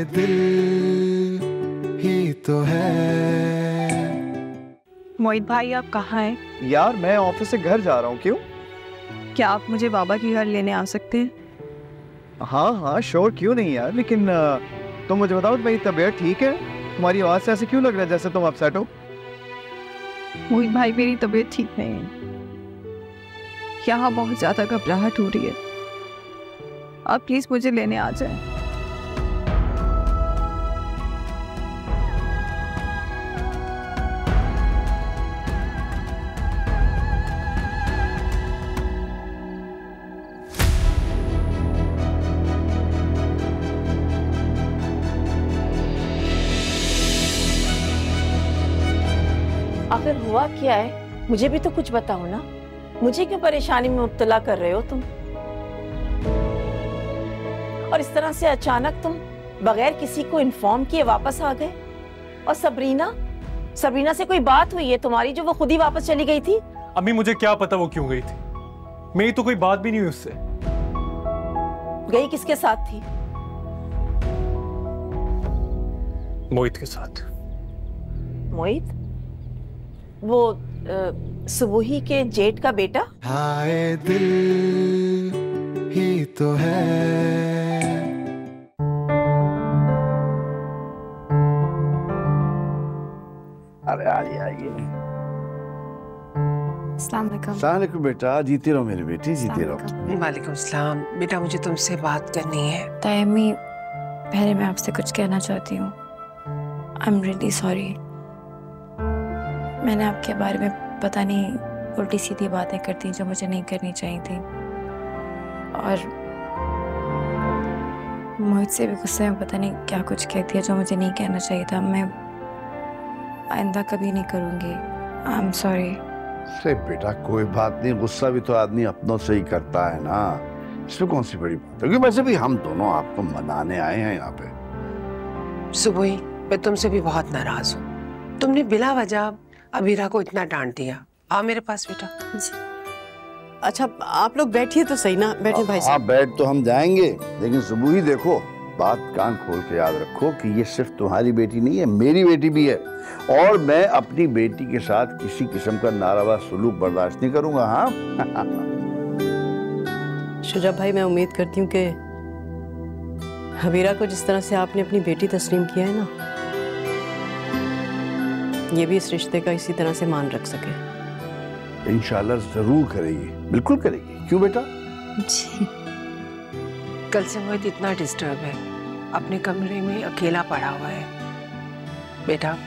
दिल ही तो है। मोहित भाई आप कहाँ हैं? यार मैं ऑफिस से घर जा रहा हूँ। क्यों? क्या आप मुझे बाबा के घर लेने आ सकते हैं? हाँ हाँ श्योर, क्यों नहीं यार। लेकिन तुम मुझे बताओ मेरी तबीयत ठीक है? तुम्हारी आवाज से ऐसे क्यों लग रहा है जैसे तुम अपसेट हो? मोहित भाई मेरी तबीयत ठीक नहीं है, यहाँ बहुत ज्यादा घबराहट हो रही है, आप प्लीज मुझे लेने आ जाएं। आखिर हुआ क्या है, मुझे भी तो कुछ बताओ ना। मुझे क्यों परेशानी में मुब्तला कर रहे हो तुम? और इस तरह से अचानक तुम बगैर किसी को इन्फॉर्म किए वापस आ गए। और सबरीना से कोई बात हुई है तुम्हारी जो वो खुद ही वापस चली गई थी? अम्मी मुझे क्या पता वो क्यों गई थी, मेरी तो कोई बात भी नहीं हुई उससे। गई किसके साथ थी? मोहित के साथ। मोहित? वो सुबुही के जेठ का बेटा? हाय दिल ही तो है। अरे आइए आइए। अस्सलाम वालेकुम बेटा, जीती रहो मेरी बेटी, जीती रहो। वालेकुम सलाम। बेटा मुझे तुमसे बात करनी है। तायम्मी, पहले मैं आपसे कुछ कहना चाहती हूँ। I am really sorry. मैंने आपके बारे में पता नहीं उल्टी सीधी बातें करती जो मुझे नहीं करनी चाहिए थी, और मोहित से भी गुस्से में पता नहीं क्या कुछ कह दिया जो मुझे नहीं कहना चाहिए था। मैं आइंदा कभी नहीं करूँगी। I am sorry. अरे बेटा कोई बात नहीं, गुस्सा भी तो आदमी अपनों से ही करता है ना, इसमें कौन सी बड़ी बात है। क्योंकि वैसे भी हम दोनों आपको मनाने आए हैं यहाँ पे। सुबह मैं तुमसे भी बहुत नाराज हूँ। तुमने बिला वजह अबीरा को इतना डांट दिया। आओ मेरे पास बेटा। अच्छा आप लोग बैठिए तो सही ना। बैठे भाई साहब। हाँ बैठ तो हम जाएंगे, लेकिन सुबह ही देखो, बात कान खोल के याद रखो कि ये सिर्फ तुम्हारी बेटी नहीं है, मेरी बेटी भी है। और मैं अपनी बेटी के साथ किसी किस्म का नारावा सलूक बर्दाश्त नहीं करूंगा। हाँ शुजा भाई, मैं उम्मीद करती हूँ कि हबीरा को जिस तरह से आपने अपनी बेटी तस्लीम किया है ना, ये भी इस रिश्ते का इसी तरह से मान रख सके। इंशाल्लाह जरूर करेगी, बिल्कुल करेगी। क्यों बेटा? जी। कल से मोहित इतना डिस्टर्ब है, अपने कमरे में अकेला पड़ा हुआ है। बेटा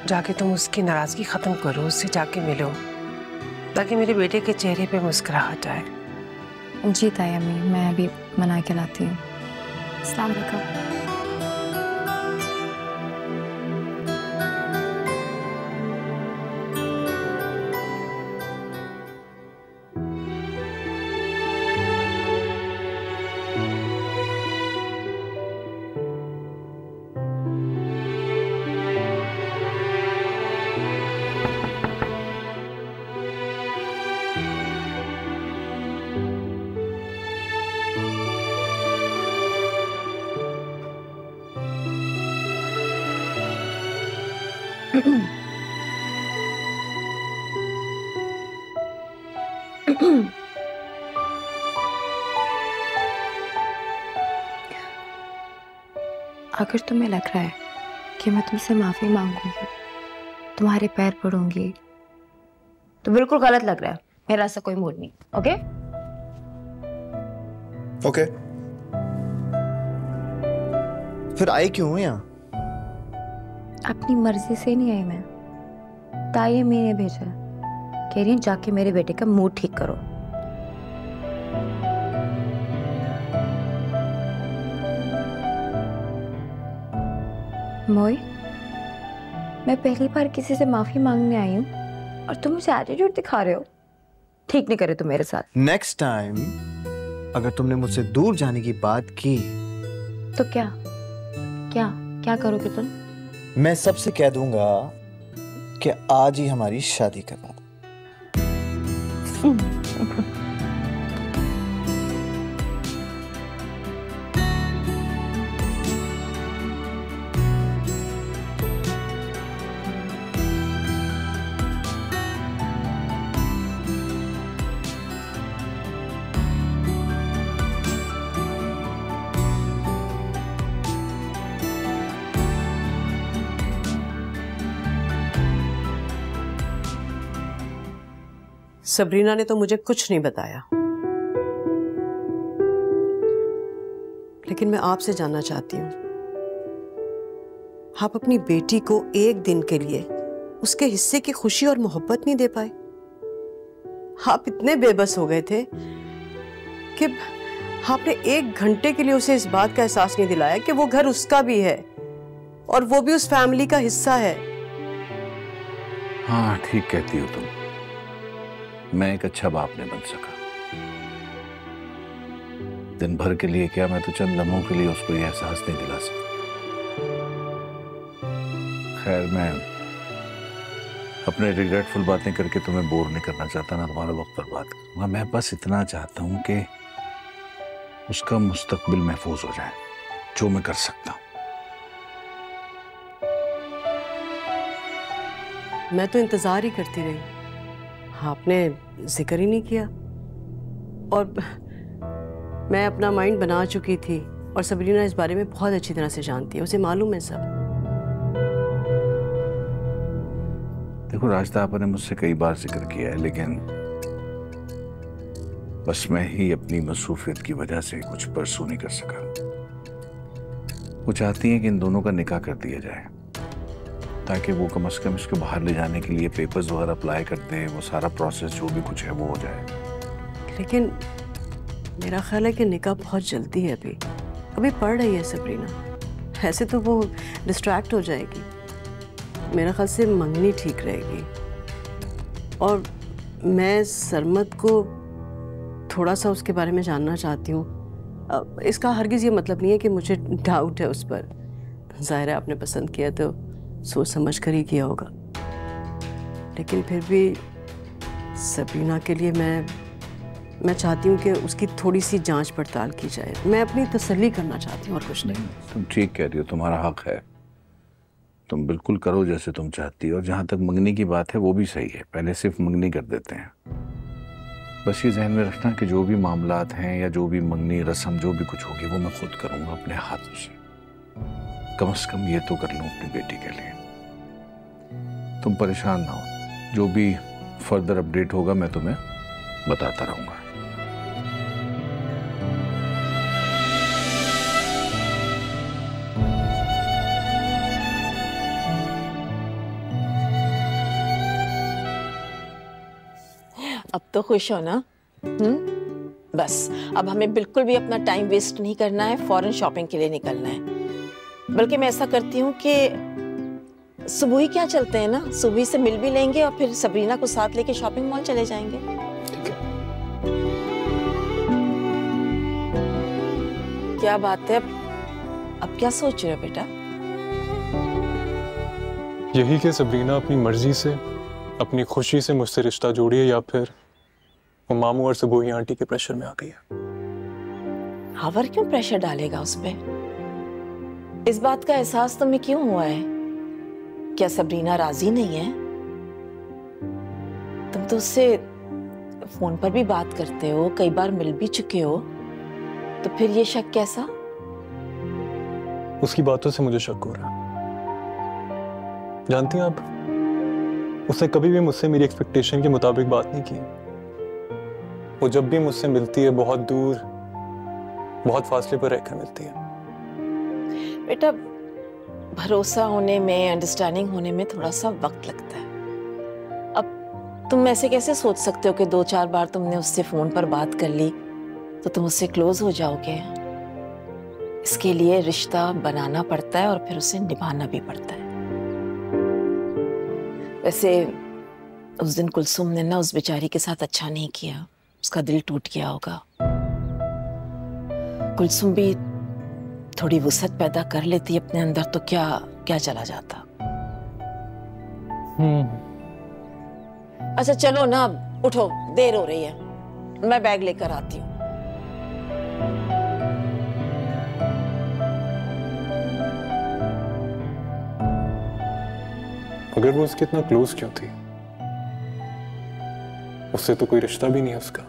जाके तुम उसकी नाराजगी खत्म करो, उससे जाके मिलो, ताकि मेरे बेटे के चेहरे पे मुस्कुराहट आए। जी तायम्मी, मैं अभी मना के लाती हूँ। अस्सलाम वालेकुम। अगर तुम्हें लग रहा है कि मैं तुमसे माफी मांगूंगी, तुम्हारे पैर पड़ूंगी, तो बिल्कुल गलत लग रहा है। मेरा ऐसा कोई मूड नहीं। Okay okay. फिर आई क्यों हूं यहाँ? अपनी मर्जी से नहीं आई मैं, तायम्मी ने भेजा। कह रही हूँ जाके मेरे बेटे का मूड ठीक करो। मोहित, मैं पहली बार किसी से माफी मांगने आई हूँ और तुम मुझे एटीट्यूड दिखा रहे हो। ठीक नहीं करे तुम मेरे साथ। नेक्स्ट टाइम अगर तुमने मुझसे दूर जाने की बात की तो क्या क्या क्या करोगे तुम? मैं सबसे कह दूंगा कि आज ही हमारी शादी करवा दो। सबरीना ने तो मुझे कुछ नहीं बताया, लेकिन मैं आपसे जानना चाहती हूँ, आप अपनी बेटी को एक दिन के लिए उसके हिस्से की खुशी और मोहब्बत नहीं दे पाए? आप इतने बेबस हो गए थे कि आपने एक घंटे के लिए उसे इस बात का एहसास नहीं दिलाया कि वो घर उसका भी है और वो भी उस फैमिली का हिस्सा है। हाँ ठीक कहती हो तुम, मैं एक अच्छा बाप नहीं बन सका। दिन भर के लिए क्या, मैं तो चंद लम्हों के लिए उसको यह एहसास नहीं दिला सका। खैर, मैं अपने रिग्रेटफुल बातें करके तुम्हें बोर नहीं करना चाहता, ना तुम्हारा वक्त बर्बाद करूंगा। मैं बस इतना चाहता हूं कि उसका मुस्तकबिल महफूज हो जाए, जो मैं कर सकता हूं। मैं तो इंतजार ही करती रही, आपने जिक्र ही नहीं किया। और मैं अपना माइंड बना चुकी थी और सबरीना इस बारे में बहुत अच्छी तरह से जानती है, उसे मालूम है सब। देखो राजदा, आपने मुझसे कई बार जिक्र किया है, लेकिन बस मैं ही अपनी मसरूफियत की वजह से कुछ परसू नहीं कर सका। वो चाहती हैं कि इन दोनों का निकाह कर दिया जाए, ताकि वो कम से कम इसको बाहर ले जाने के लिए पेपर्स वगैरह अप्लाई कर दे, वो सारा प्रोसेस जो भी कुछ है वो हो जाए। लेकिन मेरा ख्याल है कि निकाह बहुत जल्दी है, अभी पढ़ रही है सबरीना, ऐसे तो वो डिस्ट्रैक्ट हो जाएगी। मेरा ख्याल से मंगनी ठीक रहेगी। और मैं सरमद को थोड़ा सा उसके बारे में जानना चाहती हूँ। इसका हरगिज़ ये मतलब नहीं है कि मुझे डाउट है उस पर, ज़ाहिर है आपने पसंद किया तो सोच समझ कर ही किया होगा, लेकिन फिर भी सबरीना के लिए मैं चाहती हूँ कि उसकी थोड़ी सी जांच पड़ताल की जाए। मैं अपनी तसल्ली करना चाहती हूँ और कुछ नहीं। तुम ठीक कह रही हो, तुम्हारा हक है, तुम बिल्कुल करो जैसे तुम चाहती हो। और जहाँ तक मंगनी की बात है वो भी सही है, पहले सिर्फ मंगनी कर देते हैं। बस ये जहन में रखना कि जो भी मामलात हैं या जो भी मंगनी रस्म जो भी कुछ होगी वो मैं खुद करूँगा अपने हाथों से। कम से कम ये तो कर लूँ अपनी बेटी के लिए। तुम परेशान ना हो, जो भी फर्दर अपडेट होगा मैं तुम्हें बताता रहूँगा। अब तो खुश हो ना? बस अब हमें बिल्कुल भी अपना टाइम वेस्ट नहीं करना है, फौरन शॉपिंग के लिए निकलना है। बल्कि मैं ऐसा करती हूँ कि सुबह ही क्या चलते हैं ना, सुबह से मिल भी लेंगे और फिर सबरीना को साथ लेके शॉपिंग मॉल चले जाएंगे। क्या बात है, अब क्या सोच रहे हो बेटा? यही कि सबरीना अपनी मर्जी से, अपनी खुशी से मुझसे रिश्ता जोड़ी है, या फिर वो मामू और सबूही आंटी के प्रेशर में आ गई है। हावर क्यों प्रेशर डालेगा उस पे? इस बात का एहसास तुम्हें क्यों हुआ है? क्या सबरीना राजी नहीं है? तुम तो उससे फोन पर भी बात करते हो, कई बार मिल भी चुके हो, तो फिर ये शक कैसा? उसकी बातों से मुझे शक हो रहा है। जानती हैं आप, उसने कभी भी मुझसे मेरी एक्सपेक्टेशन के मुताबिक बात नहीं की। वो जब भी मुझसे मिलती है बहुत दूर, बहुत फासले पर रहकर मिलती है। बेटा, भरोसा होने में, अंडरस्टैंडिंग होने में थोड़ा सा वक्त लगता है। अब तुम ऐसे कैसे सोच सकते हो कि 2-4 बार तुमने उससे फोन पर बात कर ली तो तुम उससे क्लोज हो जाओगे? इसके लिए रिश्ता बनाना पड़ता है और फिर उसे निभाना भी पड़ता है। वैसे उस दिन कुलसुम ने ना उस बेचारी के साथ अच्छा नहीं किया, उसका दिल टूट गया होगा। कुलसुम भी थोड़ी वुसअत पैदा कर लेती अपने अंदर तो क्या चला जाता। अच्छा चलो ना, उठो, देर हो रही है, मैं बैग लेकर आती हूँ। अगर वो उसके इतना क्लोज क्यों थी? उससे तो कोई रिश्ता भी नहीं है उसका।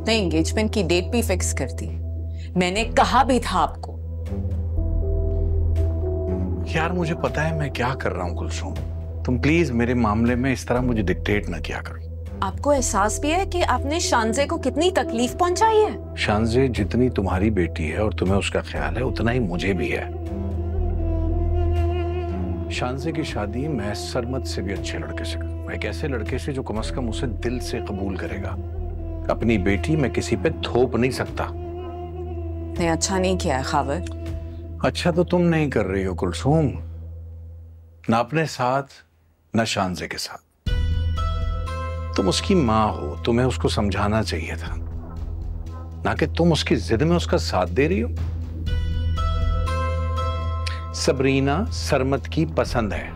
ने एंगेजमेंट की डेट भी फिक्स कर दी। मैंने कहा भी था आपको। यार मुझे पता है मैं क्या कर रहा हूँ कुलसुम, तुम प्लीज मेरे मामले में इस तरह मुझे डिक्टेट ना किया करो। आपको एहसास भी है कि आपने शानजे को कितनी तकलीफ पहुंचाई है? शानजे जितनी तुम्हारी बेटी है और तुम्हें उसका ख्याल है उतना ही मुझे भी है। शानजे की शादी मैं सरमद से भी अच्छे लड़के से करूंगा, एक ऐसे लड़के से जो कम से कम उसे दिल से कबूल करेगा। अपनी बेटी मैं किसी पे थोप नहीं सकता। नहीं, अच्छा नहीं किया है खावर। अच्छा तो तुम नहीं कर रही हो कुलसुम, ना अपने साथ ना शानजे के साथ। तुम उसकी माँ हो, तुम्हें उसको समझाना चाहिए था, ना कि तुम उसकी जिद में उसका साथ दे रही हो। सबरीना सरमद की पसंद है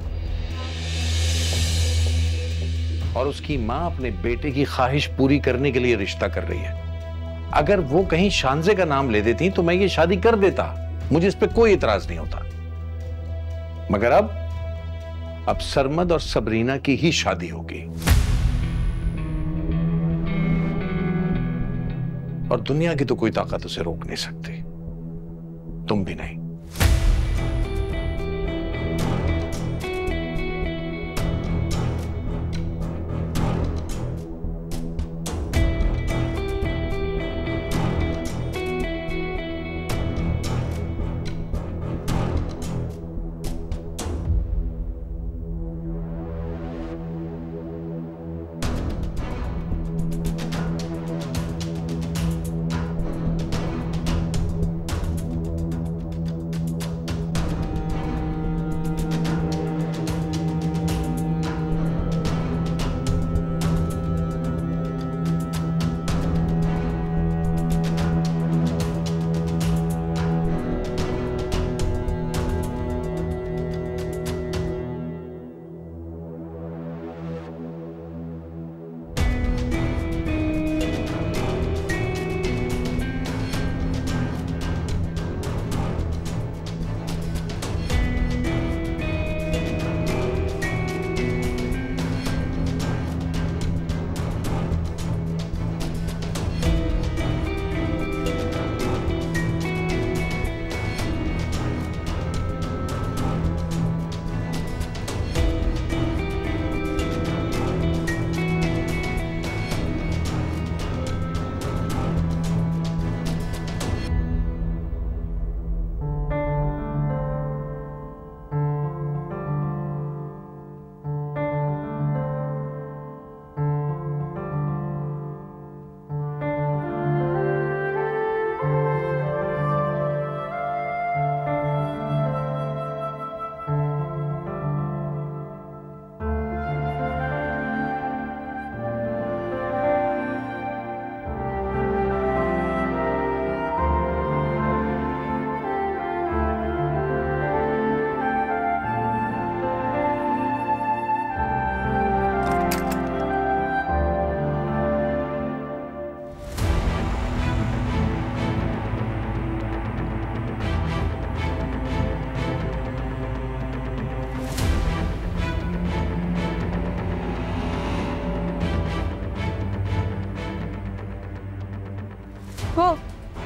और उसकी माँ अपने बेटे की ख्वाहिश पूरी करने के लिए रिश्ता कर रही है। अगर वो कहीं शानजे का नाम ले देती तो मैं ये शादी कर देता, मुझे इस पे कोई इतराज नहीं होता। मगर अब सरमद और सबरीना की ही शादी होगी और दुनिया की तो कोई ताकत उसे रोक नहीं सकती, तुम भी नहीं।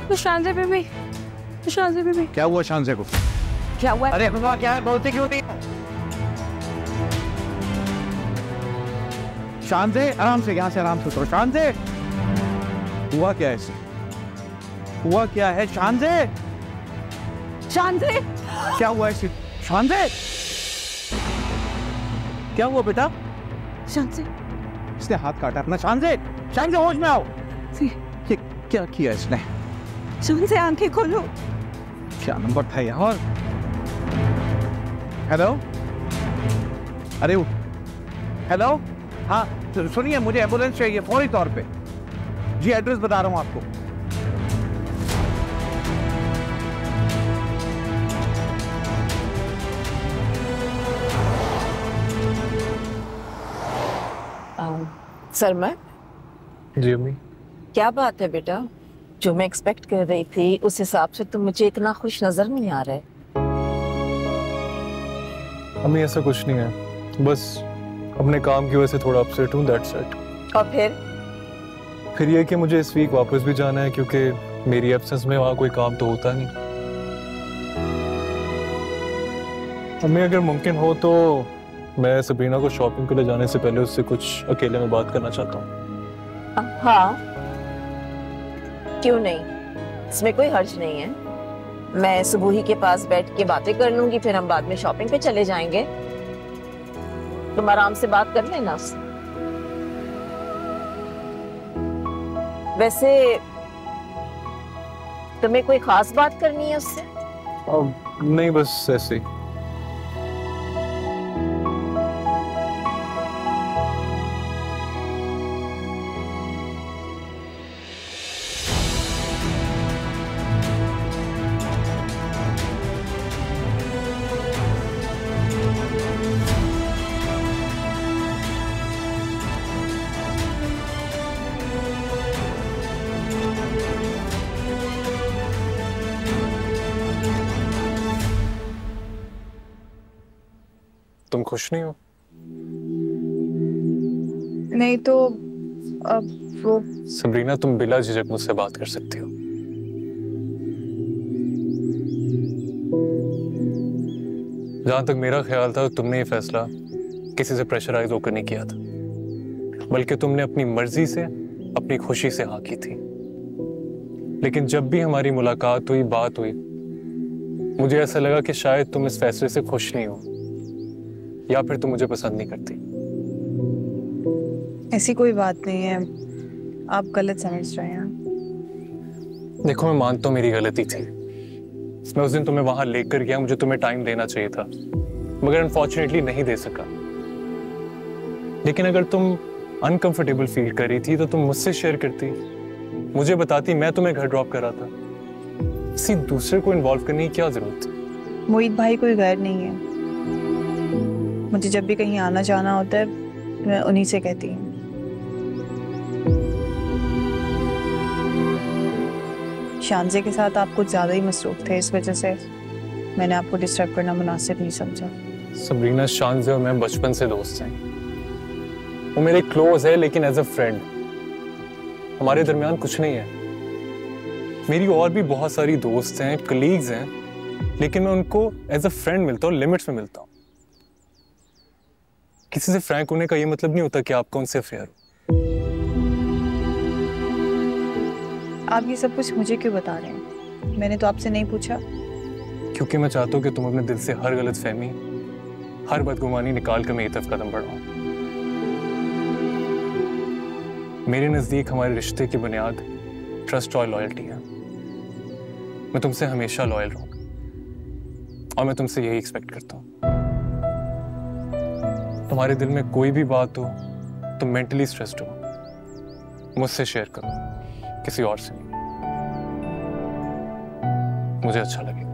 तो शानजे बेबी, तो शानजे बेबी। क्या हुआ शानजे को? क्या हुआ? अरे हुआ क्या है? बोलते क्यों नहीं? शानजे आराम से, यहाँ से आराम से उतरो। शानजे हुआ क्या है इसे? हुआ क्या है शानजे? शानजे क्या हुआ है इसे? शानजे क्या हुआ बेटा? शानजे इसने हाथ काटा अपना। शानजे, शानजे होश में आओ। ये क्या किया इसने? शानजे आंखें खोलो। क्या नंबर था यार? हेलो, अरे हेलो, हाँ सुनिए, मुझे एम्बुलेंस चाहिए फौरी तौर पे। जी एड्रेस बता रहा हूँ आपको। सरमद जी अम्मी। क्या बात है बेटा, जो मैं एक्सपेक्ट कर रही थी उस हिसाब से तुम मुझे इतना खुश नजर नहीं आ रहे। अम्मी ऐसा कुछ नहीं है, बस अपने काम की वजह से थोड़ा अपसेट हूँ, दैट्स इट। और फिर फिर ये कि मुझे इस वीक वापस भी जाना है क्योंकि मेरी एब्सेंस में वहाँ कोई काम तो होता नहीं। अम्मी अगर मुमकिन हो तो मैं सबरीना को शॉपिंग के लिए जाने से पहले उससे कुछ अकेले में बात करना चाहता हूँ। हाँ, क्यों नहीं, इसमें कोई हर्ज नहीं है। मैं सुबह ही के पास बैठ के बातें कर लूंगी, फिर हम बाद में शॉपिंग पे चले जाएंगे। तुम आराम से बात कर लेना उससे। वैसे तुम्हें कोई खास बात करनी है उससे? नहीं, बस ऐसे ही। तुम खुश नहीं हो? नहीं तो अब वो। सबरीना, तुम बिला झिझक मुझसे बात कर सकती हो। जहां तक मेरा ख्याल था तुमने ये फैसला किसी से प्रेशराइज होकर नहीं किया था, बल्कि तुमने अपनी मर्जी से, अपनी खुशी से हाँ की थी। लेकिन जब भी हमारी मुलाकात हुई, बात हुई, मुझे ऐसा लगा कि शायद तुम इस फैसले से खुश नहीं हो या फिर तुम मुझे पसंद नहीं करती। ऐसी कोई बात नहीं है, आप गलत समझ रहे हैं। देखो, मैं मानता हूँ मेरी गलती थी। मैं उस दिन तुम्हें वहां लेकर गया, मुझे तुम्हें टाइम देना चाहिए था, मगर अनफॉर्चुनेटली नहीं दे सका। लेकिन अगर तुम अनकंफर्टेबल फील कर रही थी तो तुम मुझसे शेयर करती, मुझे बताती, मैं तुम्हें घर ड्रॉप करा था। किसी दूसरे को इन्वॉल्व करने की क्या जरूरत है? मोहित भाई कोई गैर नहीं है। मुझे जब भी कहीं आना जाना होता है मैं उन्हीं से कहती हूँ। शांजे के साथ आप कुछ ज्यादा ही मसरूफ थे, इस वजह से मैंने आपको डिस्टर्ब करना मुनासिब नहीं समझा। सबरीना, शांजे और मैं बचपन से दोस्त हैं। वो मेरे क्लोज है, लेकिन एज अ फ्रेंड। हमारे दरमियान कुछ नहीं है। मेरी और भी बहुत सारी दोस्त हैं, कलीग्स हैं, लेकिन मैं उनको एज अ फ्रेंड मिलता हूँ, लिमिट्स में मिलता हूँ। किसी से फ्रैंक होने का ये मतलब नहीं होता कि आपका उनसे अफेयर हो। आप ये सब कुछ मुझे क्यों बता रहे हैं? मैंने तो आपसे नहीं पूछा। क्योंकि मैं चाहता हूँ कि तुम अपने दिल से हर गलत फहमी, हर बदगुमानी निकाल कर मेरी तरफ कदम बढ़ाओ। मेरे नजदीक हमारे रिश्ते की बुनियाद ट्रस्ट और लॉयल्टी है। मैं तुमसे हमेशा लॉयल रहूंगा और मैं तुमसे यही एक्सपेक्ट करता हूँ। तुम्हारे दिल में कोई भी बात हो, तुम मेंटली स्ट्रेस्ड हो, मुझसे शेयर करो, किसी और से नहीं। मुझे अच्छा लगेगा।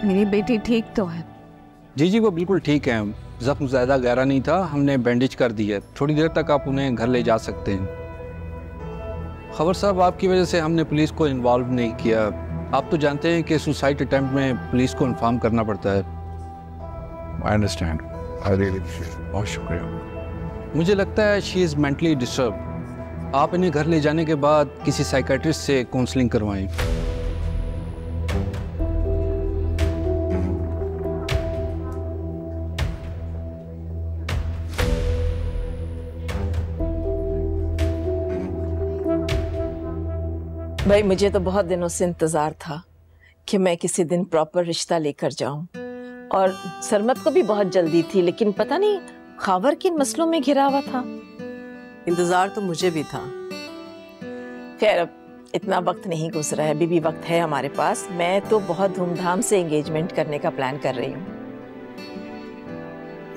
मेरी बेटी ठीक तो है? जी जी, वो बिल्कुल ठीक है। जख्म ज़्यादा गहरा नहीं था, हमने बैंडेज कर दी है। थोड़ी देर तक आप उन्हें घर ले जा सकते हैं। खबर साहब, आपकी वजह से हमने पुलिस को इन्वॉल्व नहीं किया। आप तो जानते हैं कि सुसाइड अटेम्प्ट में पुलिस को इन्फॉर्म करना पड़ता है। I understand, I really appreciate. बहुत शुक्रिया। मुझे लगता है शी इज़ मेंटली डिस्टर्ब। आप इन्हें घर ले जाने के बाद किसी साइकेट्रिस्ट से काउंसलिंग करवाएं। भाई, मुझे तो बहुत दिनों से इंतजार था कि मैं किसी दिन प्रॉपर रिश्ता लेकर जाऊं, और सरमत को भी बहुत जल्दी थी, लेकिन पता नहीं खावर किन मसलों में घिरा हुआ था। इंतजार तो मुझे भी था। खैर, अब इतना वक्त नहीं गुजरा है, अभी भी वक्त है हमारे पास। मैं तो बहुत धूमधाम से एंगेजमेंट करने का प्लान कर रही हूँ।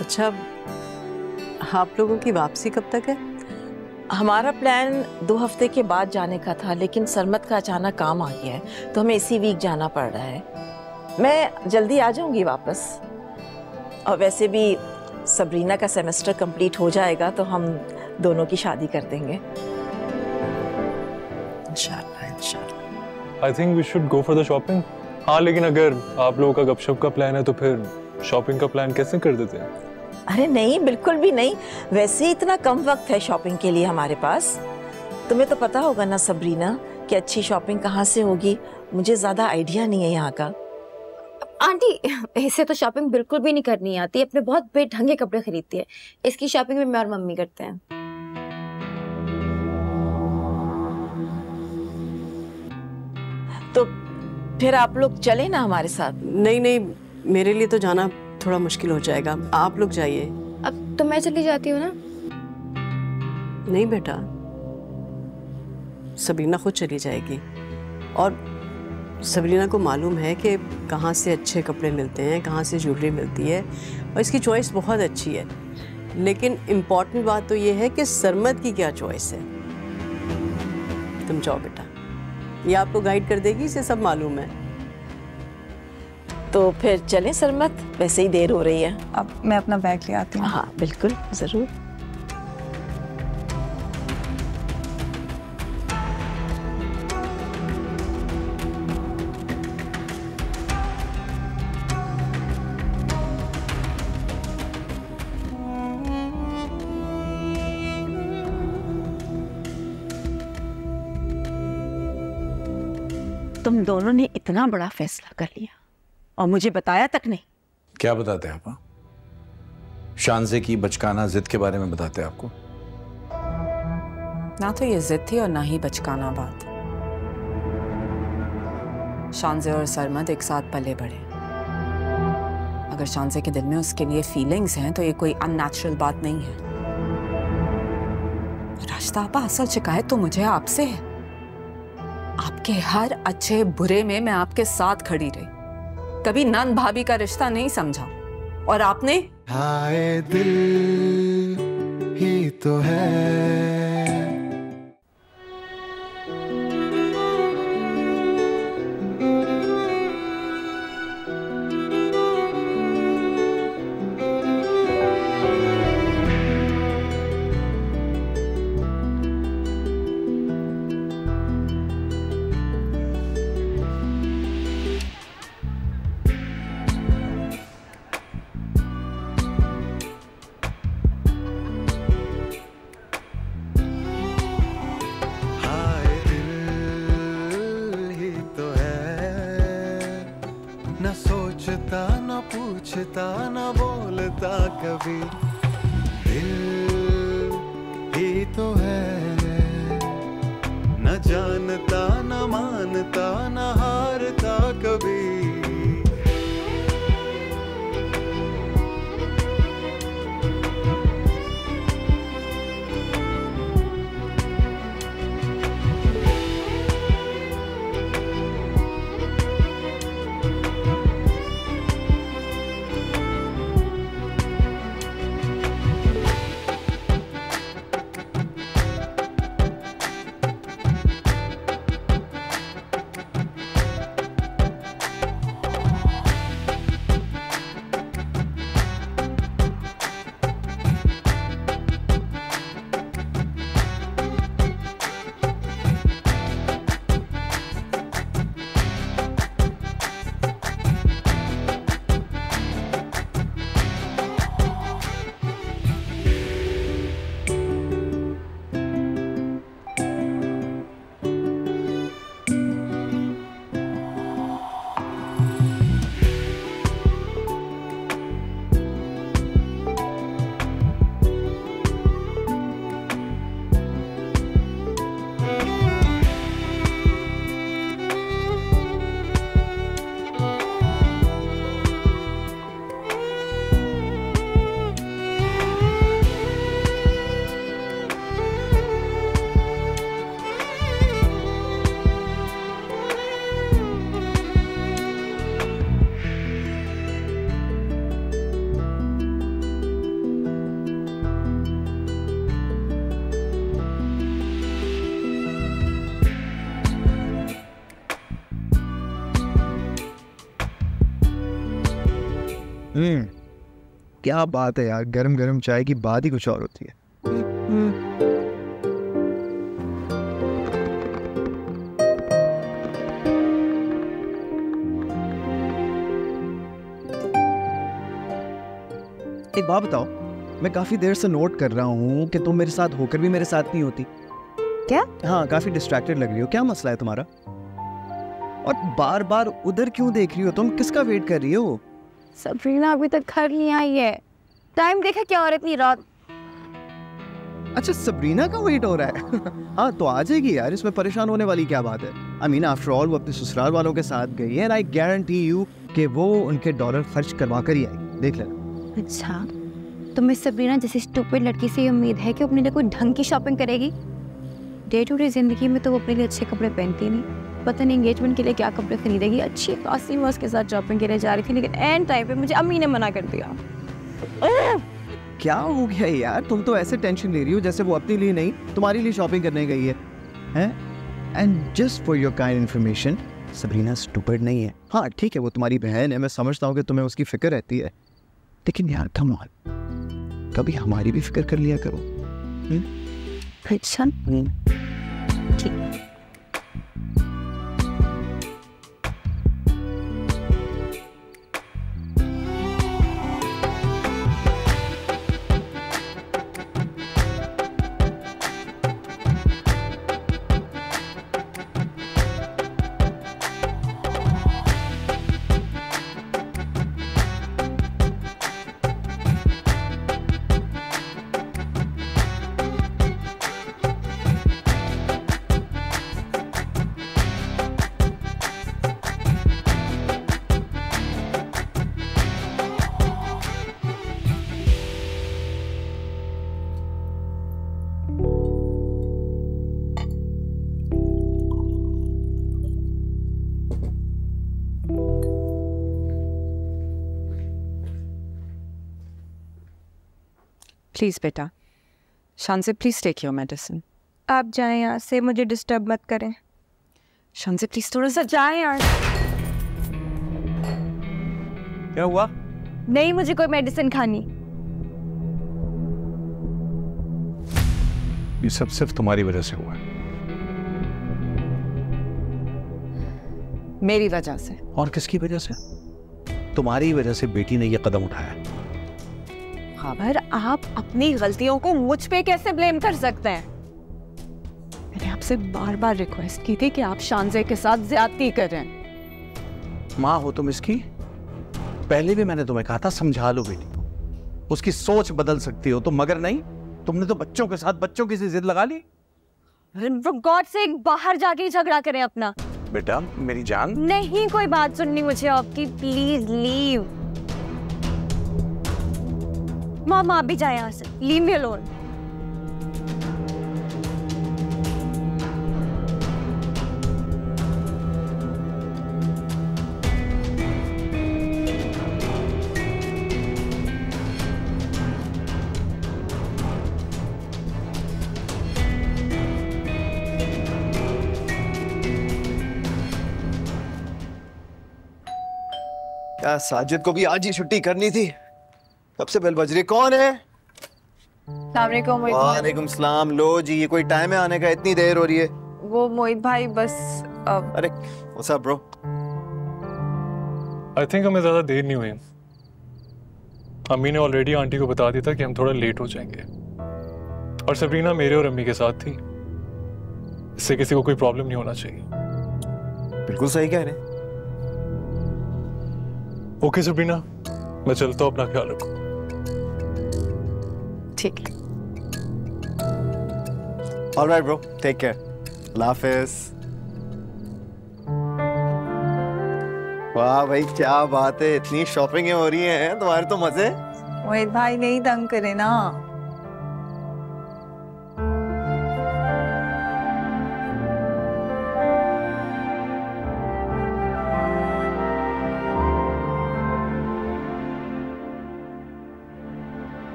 अच्छा, आप लोगों की वापसी कब तक है? हमारा प्लान 2 हफ्ते के बाद जाने का था, लेकिन सरमत का अचानक काम आ गया है, तो हमें इसी वीक जाना पड़ रहा है। मैं जल्दी आ जाऊंगी वापस, और वैसे भी सबरीना का सेमेस्टर कंप्लीट हो जाएगा तो हम दोनों की शादी कर देंगे। इंशाल्लाह, इंशाल्लाह। I think we should go for the shopping. हाँ, लेकिन अगर आप लोगों का गपशप का प्लान है तो फिर शॉपिंग का प्लान कैसे कर देते हैं? अरे नहीं, बिल्कुल भी नहीं। वैसे ही इतना कम वक्त है शॉपिंग के लिए हमारे पास। तुम्हें तो पता होगा ना सबरीना कि अच्छी शॉपिंग कहाँ से होगी। मुझे ज्यादा आइडिया नहीं है यहाँ का। आंटी, ऐसे तो शॉपिंग बिल्कुल भी नहीं करनी आती। अपने बहुत बेढंगे कपड़े खरीदती है। इसकी शॉपिंग में मैं और मम्मी करते हैं। तो फिर आप लोग चले ना हमारे साथ। नहीं नहीं, मेरे लिए तो जाना थोड़ा मुश्किल हो जाएगा, आप लोग जाइए। अब तो मैं चली जाती हूँ ना। नहीं बेटा, सबरीना खुद चली जाएगी। और सबरीना को मालूम है कि कहाँ से अच्छे कपड़े मिलते हैं, कहाँ से ज्वेलरी मिलती है, और इसकी चॉइस बहुत अच्छी है। लेकिन इम्पॉर्टेंट बात तो ये है कि सरमद की क्या चॉइस है। तुम जाओ बेटा, ये आपको गाइड कर देगी, इसे सब मालूम है। तो फिर चलें सरमद, वैसे ही देर हो रही है। अब मैं अपना बैग ले आती हूँ। हाँ बिल्कुल, जरूर। तुम दोनों ने इतना बड़ा फैसला कर लिया और मुझे बताया तक नहीं। क्या बताते हैं आपा? शानज़े की बचकाना जिद के बारे में बताते हैं आपको? ना तो ये जिद थी और ना ही बचकाना बात। शानज़े और सरमद एक साथ पले बढ़े। अगर शानज़े के दिल में उसके लिए फीलिंग्स हैं तो ये कोई अननेचुरल बात नहीं है। राशिदा आपा, असल शिकायत तो मुझे आपसे है। आपके हर अच्छे बुरे में मैं आपके साथ खड़ी रही, कभी नंद भाभी का रिश्ता नहीं समझा, और आपने हाय दिल ही तो है। न सोचता न पूछता न बोलता कभी, दिल ही तो है। न जानता न मानता न हारता कभी। क्या बात है यार, गरम गरम चाय की बात ही कुछ और होती है। एक बात बताओ, मैं काफी देर से नोट कर रहा हूँ कि तुम मेरे साथ होकर भी मेरे साथ नहीं होती। क्या? हाँ, काफी डिस्ट्रैक्टेड लग रही हो, क्या मसला है तुम्हारा? और बार बार उधर क्यों देख रही हो? तुम किसका वेट कर रही हो? सबरीना अभी तक घर नहीं आई है। टाइम देखा क्या हो रहा है इतनी रात? अच्छा, सबरीना का वेट हो रहा है। हाँ तो आ जाएगी यार, इसमें परेशान होने वाली क्या बात है? आई मीन आफ्टर ऑल वो अपने ससुराल वालों के साथ गई है, एंड आई गारंटी यू कि वो उनके डॉलर खर्च करवा कर ही आएगी, देख लेना। अच्छा, तुम्हें सबरीना जैसी स्टूपिड लड़की से ये उम्मीद है कि अपने लिए कोई ढंग की शॉपिंग करेगी? डे टू डे जिंदगी में तो वो अपने लिए अच्छे कपड़े पहनती नहीं, पता नहीं एंगेजमेंट के लिए क्या कपड़े खरीदेगी। अच्छी खासी मैं उसके साथ शॉपिंग के लिए जा रही थी, लेकिन एंड टाइम पे मुझे अम्मी ने मना कर दिया। क्या हो गया यार? तुम तो ऐसे टेंशन ले रही हो जैसे वो अपने लिए नहीं तुम्हारे लिए शॉपिंग करने गई है, हैं? And just for your kind information, Sabrina stupid नहीं है। हाँ ठीक है, वो तुम्हारी बहन है, मैं समझता हूँ कि तुम्हें उसकी फिक्र रहती है, लेकिन यार कम ऑन, कभी हमारी भी फिक्र कर लिया करो। अच्छा ठीक। प्लीज़ बेटा, शांसे प्लीज़ टेक योर मेडिसिन। आप जाएं यहाँ से, मुझे डिस्टर्ब मत करें। शांसे प्लीज़ थोड़ा सा जाएं यार। क्या हुआ? नहीं, मुझे कोई मेडिसिन खानी। ये सब सिर्फ तुम्हारी वजह से हुआ है। मेरी वजह से? और किसकी वजह से? तुम्हारी वजह से बेटी ने ये कदम उठाया। खबर, आप अपनी गलतियों को मुझ पे कैसे ब्लेम कर सकते हैं? मैंने आपसे बार बार रिक्वेस्ट की थी कि आप शांजे के साथ ज्यादती करें। माँ हो तुम इसकी, पहले भी मैंने तुम्हें कहा था समझा लो बेटी को, उसकी सोच बदल सकती हो तुम, मगर नहीं, तुमने तो बच्चों के साथ बच्चों की सी जिद लगा ली। गॉड से बाहर जाके ही झगड़ा करें अपना। बेटा मेरी जान, नहीं कोई बात सुननी मुझे आपकी, प्लीज लीव। मॉम आप भी जाए यहाँ से, लीव मी अलोन। क्या साजिद को भी आज ही छुट्टी करनी थी? कब से बेल बज रही? कौन है? वालेकुम सलाम। लो जी, ये कोई टाइम है आने का? इतनी देर हो रही है। वो मोहित भाई बस अरे what's up bro? I think हमें ज्यादा देर नहीं हुई। अम्मी ने ऑलरेडी आंटी को बता दिया था कि हम थोड़ा लेट हो जाएंगे, और सबरीना मेरे और अम्मी के साथ थी, इससे किसी को कोई प्रॉब्लम नहीं होना चाहिए। बिल्कुल सही कह रहे। ओके सबरीना, मैं चलता हूँ, अपना ख्याल रखो। ठीक है। Alright bro, take care. अल्लाह हाफिज। वाह भाई क्या बात है, इतनी शॉपिंग हो रही हैं तुम्हारे तो मजे। मोहित भाई नहीं तंग करे ना।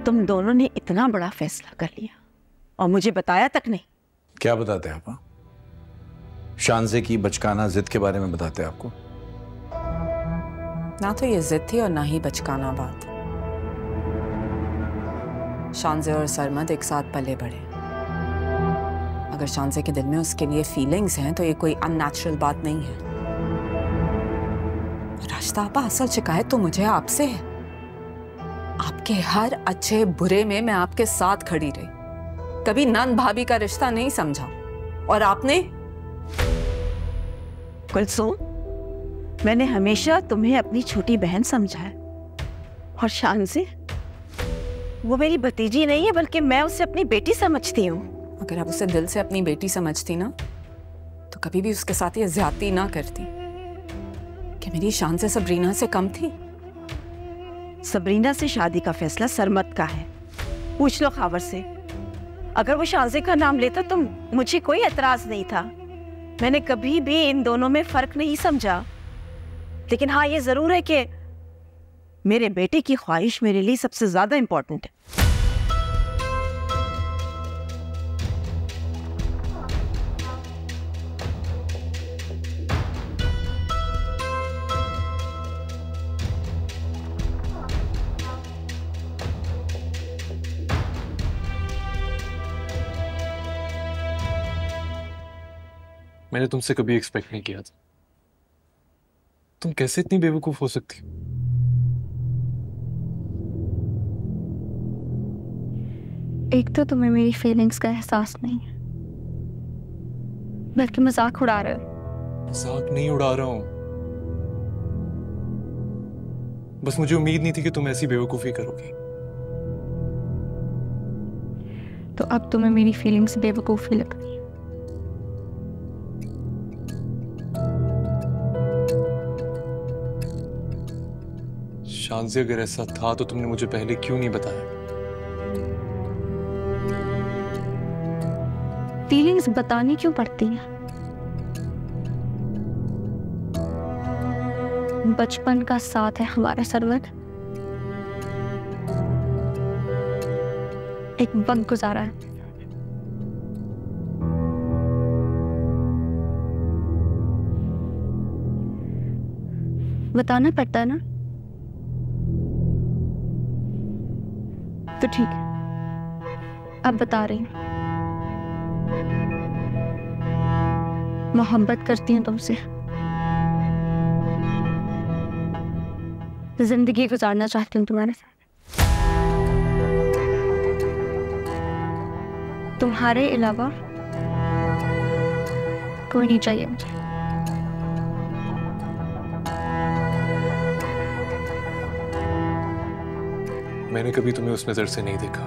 तुम दोनों ने इतना बड़ा फैसला कर लिया और मुझे बताया तक नहीं। क्या बताते हैं आपा? शांजे की बचकाना जिद के बारे में बताते हैं आपको? ना तो ये जिद थी और ना ही बचकाना बात। शांजे और सरमद एक साथ पले बढ़े। अगर शांजे के दिल में उसके लिए फीलिंग्स हैं तो ये कोई अननेचुरल बात नहीं है। राशिदा आपा, असल शिकायत तो मुझे आपसे है। आपके हर अच्छे बुरे में मैं आपके साथ खड़ी रही, कभी नंद भाभी का रिश्ता नहीं समझा। और आपने? कुलसुम, मैंने हमेशा तुम्हें अपनी छोटी बहन समझा है। और शान से वो मेरी भतीजी नहीं है, बल्कि मैं उसे अपनी बेटी समझती हूँ। अगर आप उसे दिल से अपनी बेटी समझती ना, तो कभी भी उसके साथ ये ज्यादती ना करती। कि मेरी शान से सबरीना से कम थी? सबरीना से शादी का फैसला सरमत का है, पूछ लो खावर से। अगर वो शानजे का नाम लेता तो मुझे कोई एतराज नहीं था। मैंने कभी भी इन दोनों में फर्क नहीं समझा। लेकिन हाँ, ये जरूर है कि मेरे बेटे की ख्वाहिश मेरे लिए सबसे ज्यादा इंपॉर्टेंट है। मैंने तुमसे कभी एक्सपेक्ट नहीं किया था। तुम कैसे इतनी बेवकूफ हो सकती हो? एक तो तुम्हें मेरी फीलिंग्स का एहसास नहीं है, बल्कि मजाक उड़ा रहे हो। मजाक नहीं उड़ा रहा हूं, बस मुझे उम्मीद नहीं थी कि तुम ऐसी बेवकूफी करोगी। तो अब तुम्हें मेरी फीलिंग्स बेवकूफी लग रही है। शानज़ी, अगर ऐसा था तो तुमने मुझे पहले क्यों नहीं बताया? फीलिंग्स बतानी क्यों पड़ती है? बचपन का साथ है हमारा सरवत, एक वक्त गुजारा है। बताना पड़ता है ना, तो ठीक है, अब बता रही हूँ। मोहब्बत करती हूँ तुमसे, जिंदगी गुजारना चाहती हूँ तुम्हारे साथ। तुम्हारे अलावा कोई नहीं चाहिए मुझे। मैंने कभी तुम्हें उस नजर से नहीं देखा।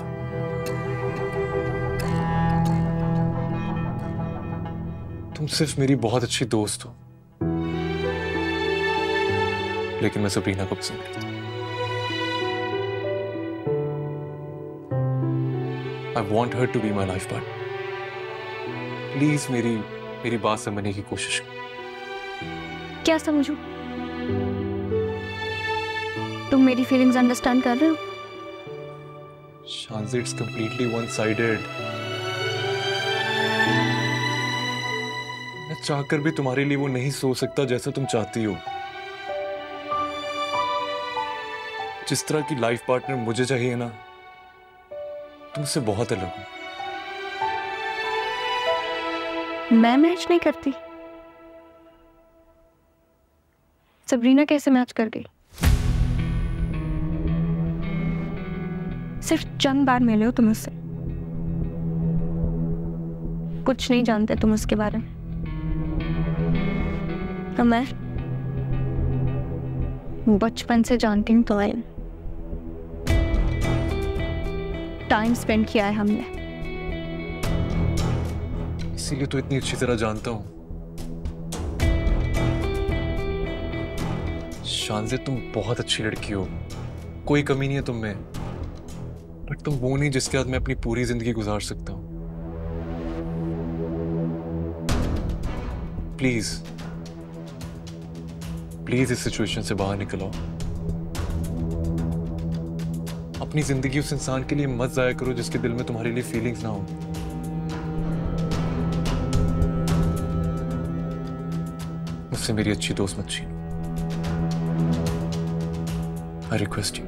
तुम सिर्फ मेरी बहुत अच्छी दोस्त हो, लेकिन मैं सबरीना को पसंद करता हूं। I want her to be my life partner. Please मेरी बात समझने की कोशिश करो। क्या समझूं? तुम मेरी फीलिंग्स अंडरस्टैंड कर रहे हो? शानज़ी, it's completely one-sided. मैं चाहकर भी तुम्हारे लिए वो नहीं सोच सकता जैसा तुम चाहती हो। जिस तरह की लाइफ पार्टनर मुझे चाहिए ना, तुमसे बहुत अलग हूं। मैं मैच नहीं करती। सबरीना कैसे मैच कर गई? सिर्फ चंद बार मिले हो तुम उससे, कुछ नहीं जानते तुम उसके बारे में। तो मैं बचपन से जानती हूँ तुम्हें, टाइम स्पेंड किया है हमने, इसीलिए तो इतनी अच्छी तरह जानता हूं। शानज़ी, तुम बहुत अच्छी लड़की हो, कोई कमी नहीं है तुम में, बट तुम वो नहीं जिसके साथ मैं अपनी पूरी जिंदगी गुजार सकता हूं। प्लीज प्लीज इस सिचुएशन से बाहर निकलो। अपनी जिंदगी उस इंसान के लिए मत जाया करो जिसके दिल में तुम्हारे लिए फीलिंग्स ना हो। मुझसे मेरी अच्छी दोस्त मत छीनो। I request you.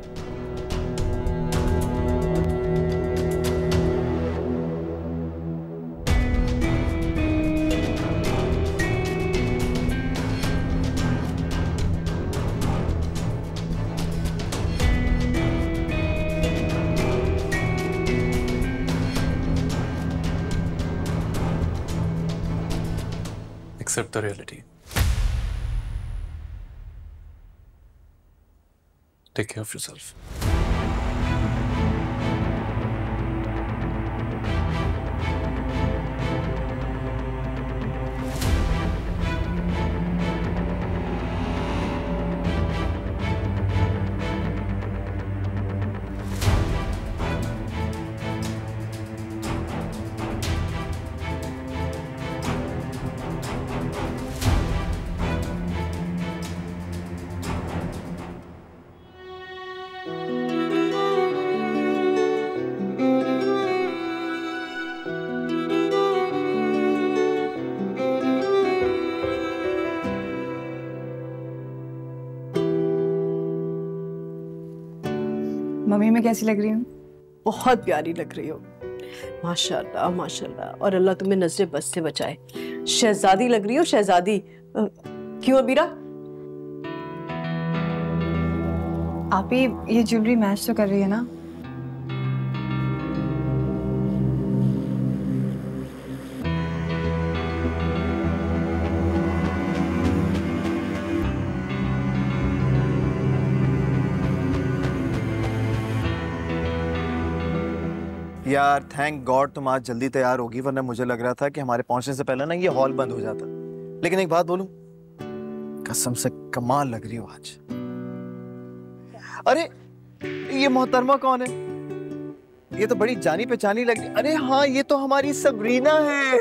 accept the reality. Take care of yourself. Mummy मैं कैसी लग रही हूँ? बहुत प्यारी लग रही हो, माशाल्लाह माशाल्लाह। और अल्लाह तुम्हें नजरे बद से बचाए। शहजादी लग रही हो, शहजादी। क्यों अबीरा? आप ही ये ज्वेलरी मैच तो कर रही है ना? यार थैंक गॉड तुम आज जल्दी तैयार होगी, वरना मुझे लग रहा था कि हमारे पहुंचने से पहले ना ये हॉल बंद हो जाता। लेकिन एक बात बोलूं, कसम से कमाल लग रही हो आज। अरे ये मोहतरमा कौन है? ये तो बड़ी जानी पहचानी लग रही। अरे हाँ, ये तो हमारी सबरीना है।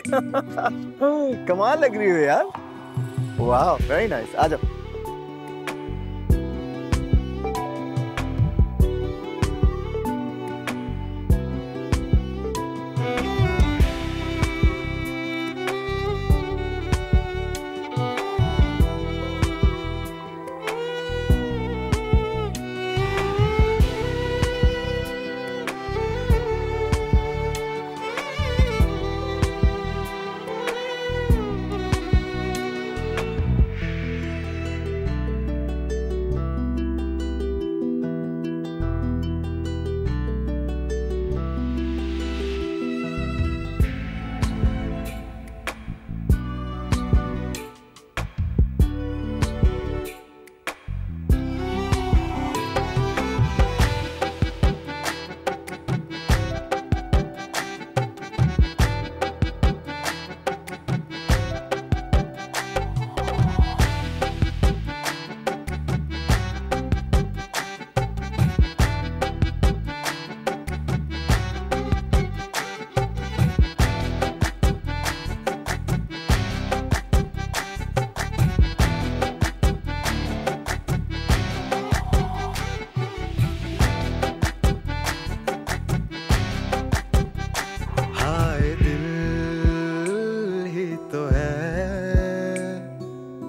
कमाल लग रही हो यार। वाह वेरी नाइस। आ जाओ।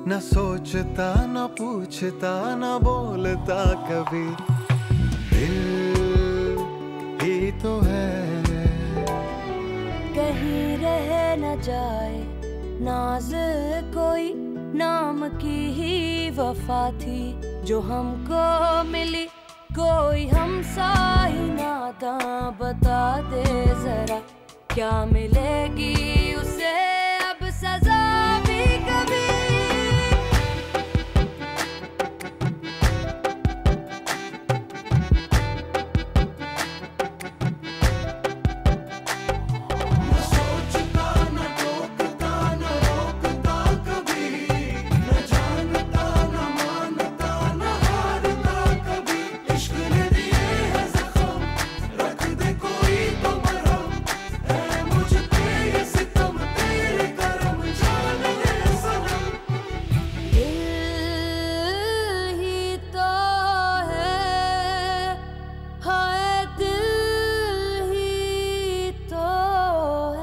न सोचता न पूछता न बोलता कभी, दिल ही तो है। कहीं रह न जाए नाज कोई, नाम की ही वफा थी जो हमको मिली। कोई हमसा ही नाता, बता दे जरा क्या मिलेगी